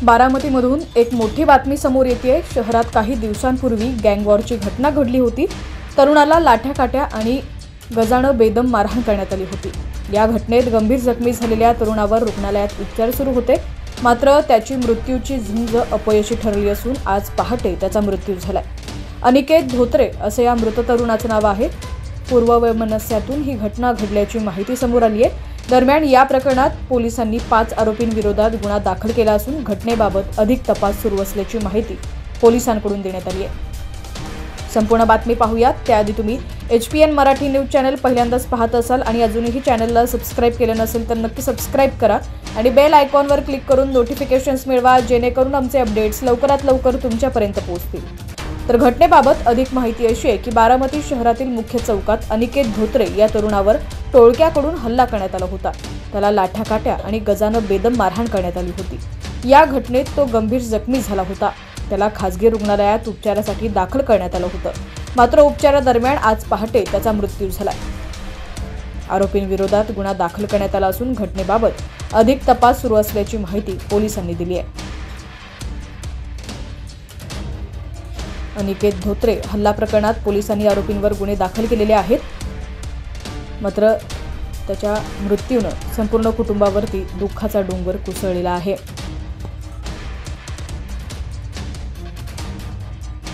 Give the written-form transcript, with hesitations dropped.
बारामतीमधून एक मोठी बातमी समोर येते। शहरात काही दिवसांपूर्वी गँगवॉरची घटना घडली होती। तरुणाला लाठ्याकाठ्या आणि गजानं बेदम मारहाण करण्यात आली होती। या घटनेत गंभीर जखमी झालेल्या तरुणावर रुग्णालयात उपचार सुरू होते, मात्र त्याची मृत्यूची झुंज अपयशी ठरली असून आज पहाटे त्याचा मृत्यू झालाय। अनिकेत धोत्रे असे या मृत तरुणाचे नाव आहे। पूर्ववैमनस्यातून ही घटना घडल्याची माहिती समोर आली आहे। दरम्यान या प्रकरणात पोलिसांनी 5 आरोपींविरोधात गुन्हा दाखल केला असून घटनेबाबत अधिक तपास सुरू असल्याची माहिती पोलिसांकडून देण्यात आली आहे। संपूर्ण बातमी पाहूयात त्याआधी तुम्ही HPN मराठी न्यूज चॅनल पहिल्यांदाच पाहत असाल आणि अजूनही चॅनलला सबस्क्राइब केलं नसेल तर नक्की सबस्क्राइब करा आणि बेल आयकॉनवर क्लिक करून नोटिफिकेशन्स मिळवा, जेणेकरून आमचे अपडेट्स लवकरात लवकर तुमच्यापर्यंत पोहोचतील। तर घटनेबाबत अधिक माहिती अशी आहे की बारामती शहरातील मुख्य चौकात अनिकेत धोत्रे या तरुणावर टोळक्याकडून हल्ला करण्यात आला होता। त्याला लाठ्याकाठ्या आणि गजानं बेदम मारहाण करण्यात आली होती। या घटनेत तो गंभीर जखमी झाला होता। त्याला खासगी रुग्णालयात उपचारासाठी दाखल करण्यात आलं होतं, मात्र उपचारादरम्यान आज पहाटे त्याचा मृत्यू झाला। आरोपींविरोधात गुन्हा दाखल करण्यात आला असून घटनेबाबत अधिक तपास सुरू असल्याची माहिती पोलिसांनी दिली आहे। अनिकेत धोत्रे हल्ला प्रकरणात पोलिसांनी आरोपींवर गुन्हे दाखल केलेले आहेत, मात्र त्याच्या मृत्यूनं संपूर्ण कुटुंबावरती दुःखाचा डोंगर कोसळलेला आहे।